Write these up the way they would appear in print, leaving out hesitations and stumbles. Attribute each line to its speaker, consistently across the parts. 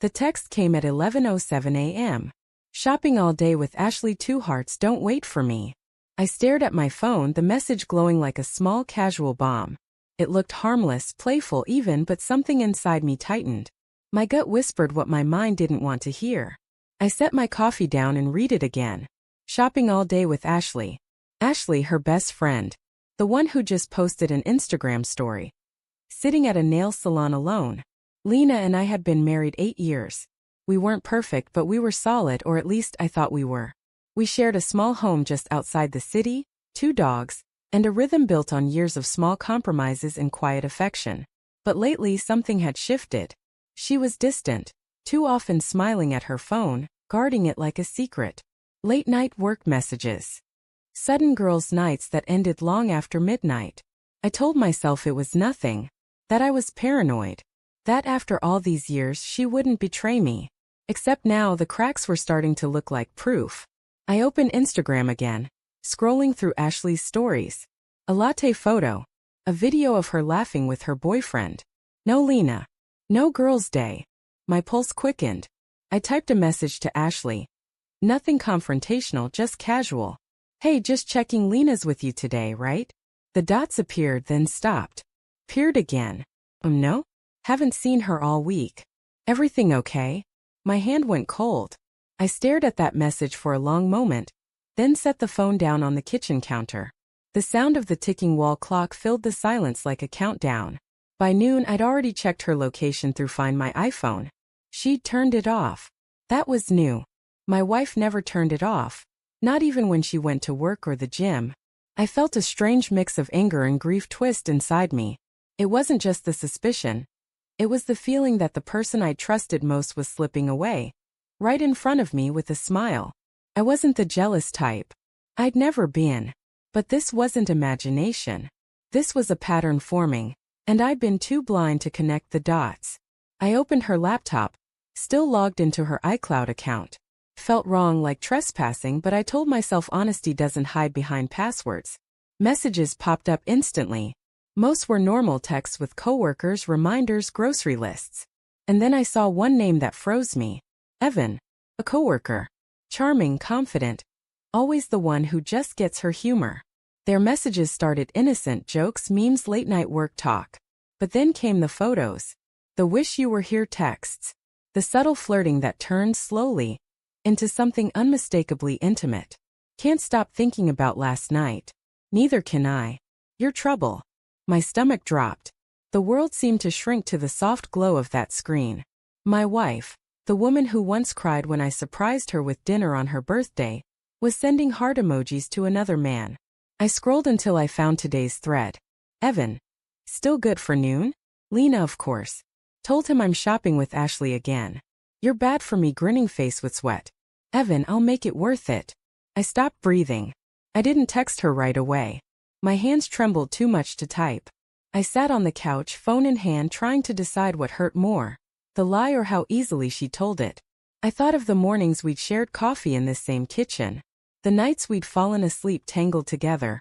Speaker 1: The text came at 11:07 a.m. Shopping all day with Ashley, 2 hearts, don't wait for me. I stared at my phone, the message glowing like a small casual bomb. It looked harmless, playful even, but something inside me tightened. My gut whispered what my mind didn't want to hear. I set my coffee down and read it again. Shopping all day with Ashley. Ashley, her best friend. The one who just posted an Instagram story. Sitting at a nail salon alone. Lena and I had been married 8 years. We weren't perfect, but we were solid, or at least I thought we were. We shared a small home just outside the city, 2 dogs, and a rhythm built on years of small compromises and quiet affection. But lately something had shifted. She was distant, too often smiling at her phone, guarding it like a secret. Late-night work messages. Sudden girls' nights that ended long after midnight. I told myself it was nothing, that I was paranoid, that after all these years she wouldn't betray me. Except now the cracks were starting to look like proof. I opened Instagram again, scrolling through Ashley's stories. A latte photo. A video of her laughing with her boyfriend. No Lena. No girls' day. My pulse quickened. I typed a message to Ashley. Nothing confrontational, just casual. Hey, just checking, Lena's with you today, right? The dots appeared, then stopped. Peered again. No? Haven't seen her all week. Everything okay? My hand went cold. I stared at that message for a long moment, then set the phone down on the kitchen counter. The sound of the ticking wall clock filled the silence like a countdown. By noon, I'd already checked her location through Find My iPhone. She'd turned it off. That was new. My wife never turned it off, not even when she went to work or the gym. I felt a strange mix of anger and grief twist inside me. It wasn't just the suspicion. It was the feeling that the person I trusted most was slipping away. Right in front of me with a smile. I wasn't the jealous type. I'd never been. But this wasn't imagination. This was a pattern forming, and I'd been too blind to connect the dots. I opened her laptop, still logged into her iCloud account. Felt wrong, like trespassing, but I told myself honesty doesn't hide behind passwords. Messages popped up instantly. Most were normal texts with coworkers, reminders, grocery lists. And then I saw one name that froze me. Evan. A coworker. Charming, confident. Always the one who just gets her humor. Their messages started innocent jokes, memes, late-night work talk. But then came the photos. The wish you were here texts. The subtle flirting that turned slowly into something unmistakably intimate. Can't stop thinking about last night. Neither can I. Your trouble. My stomach dropped. The world seemed to shrink to the soft glow of that screen. My wife, the woman who once cried when I surprised her with dinner on her birthday, was sending heart emojis to another man. I scrolled until I found today's thread. Evan. Still good for noon? Lena, of course. Told him I'm shopping with Ashley again. You're bad for me, grinning face with sweat. Evan, I'll make it worth it. I stopped breathing. I didn't text her right away. My hands trembled too much to type. I sat on the couch, phone in hand, trying to decide what hurt more, the lie or how easily she told it. I thought of the mornings we'd shared coffee in this same kitchen, the nights we'd fallen asleep tangled together,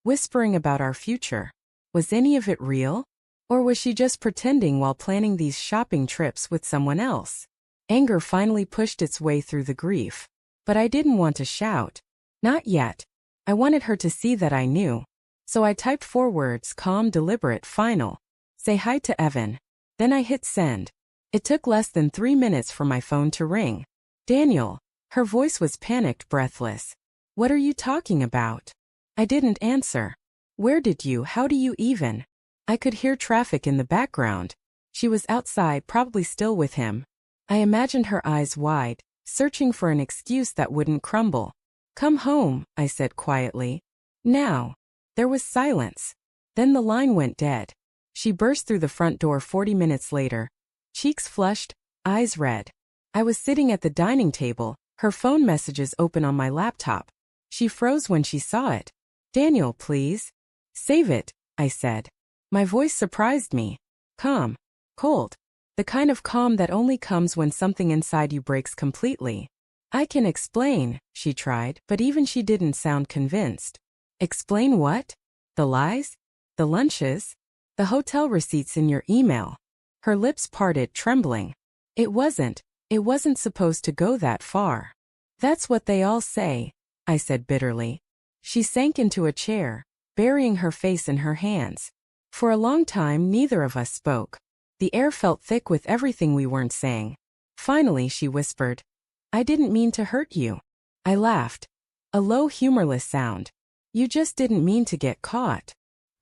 Speaker 1: whispering about our future. Was any of it real? Or was she just pretending while planning these shopping trips with someone else? Anger finally pushed its way through the grief. But I didn't want to shout. Not yet. I wanted her to see that I knew. So I typed 4 words, calm, deliberate, final. Say hi to Evan. Then I hit send. It took less than 3 minutes for my phone to ring. Daniel. Her voice was panicked, breathless. What are you talking about? I didn't answer. How do you even? I could hear traffic in the background. She was outside, probably still with him. I imagined her eyes wide, searching for an excuse that wouldn't crumble. Come home, I said quietly. Now. There was silence. Then the line went dead. She burst through the front door 40 minutes later. Cheeks flushed, eyes red. I was sitting at the dining table, her phone messages open on my laptop. She froze when she saw it. Daniel, please. Save it, I said. My voice surprised me. Calm. Cold. The kind of calm that only comes when something inside you breaks completely. I can explain, she tried, but even she didn't sound convinced. Explain what? The lies? The lunches? The hotel receipts in your email? Her lips parted, trembling. It wasn't. It wasn't supposed to go that far. That's what they all say, I said bitterly. She sank into a chair, burying her face in her hands. For a long time neither of us spoke. The air felt thick with everything we weren't saying. Finally she whispered, "I didn't mean to hurt you." I laughed. A low humorless sound. "You just didn't mean to get caught."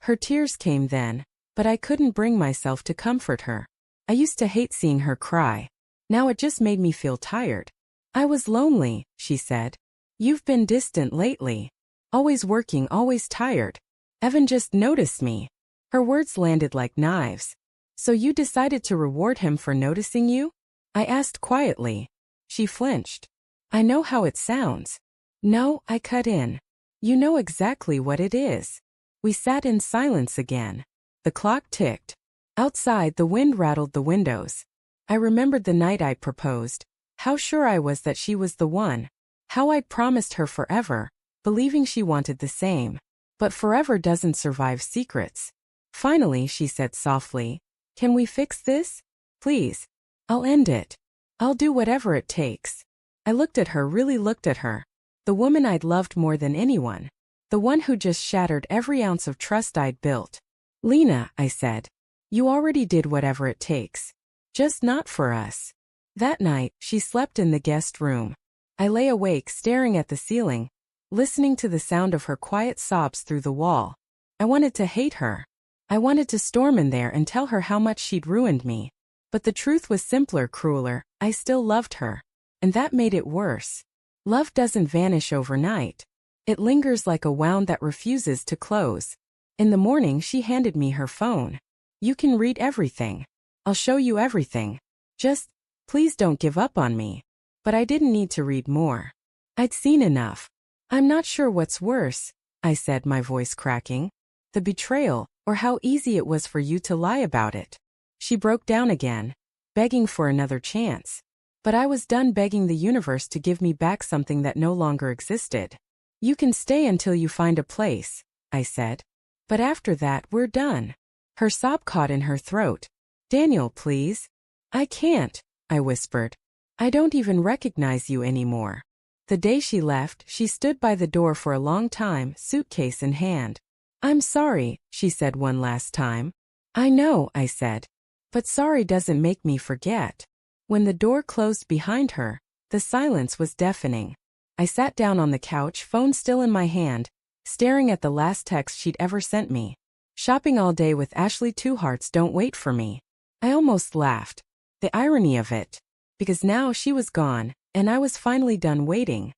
Speaker 1: Her tears came then, but I couldn't bring myself to comfort her. I used to hate seeing her cry. Now it just made me feel tired. "I was lonely," she said. "You've been distant lately. Always working, always tired. Evan just noticed me." Her words landed like knives. "So you decided to reward him for noticing you?" I asked quietly. She flinched. "I know how it sounds." "No," I cut in. "You know exactly what it is." We sat in silence again. The clock ticked. Outside, the wind rattled the windows. I remembered the night I'd proposed. How sure I was that she was the one. How I'd promised her forever, believing she wanted the same. But forever doesn't survive secrets. Finally, she said softly, "Can we fix this? Please. I'll end it. I'll do whatever it takes." I looked at her, really looked at her. The woman I'd loved more than anyone. The one who just shattered every ounce of trust I'd built. "Lena," I said, "you already did whatever it takes. Just not for us." That night, she slept in the guest room. I lay awake staring at the ceiling, listening to the sound of her quiet sobs through the wall. I wanted to hate her. I wanted to storm in there and tell her how much she'd ruined me. But the truth was simpler, crueler. I still loved her. And that made it worse. Love doesn't vanish overnight. It lingers like a wound that refuses to close. In the morning, she handed me her phone. "You can read everything. I'll show you everything. Just, please don't give up on me." But I didn't need to read more. I'd seen enough. "I'm not sure what's worse," I said, my voice cracking. "The betrayal, or how easy it was for you to lie about it." She broke down again, begging for another chance. But I was done begging the universe to give me back something that no longer existed. "You can stay until you find a place," I said. "But after that, we're done." Her sob caught in her throat. "Daniel, please." "I can't," I whispered. "I don't even recognize you anymore." The day she left, she stood by the door for a long time, suitcase in hand. "I'm sorry," she said one last time. "I know," I said. "But sorry doesn't make me forget." When the door closed behind her, the silence was deafening. I sat down on the couch, phone still in my hand, staring at the last text she'd ever sent me. "Shopping all day with Ashley, 2 hearts, don't wait for me." I almost laughed. The irony of it. Because now she was gone, and I was finally done waiting.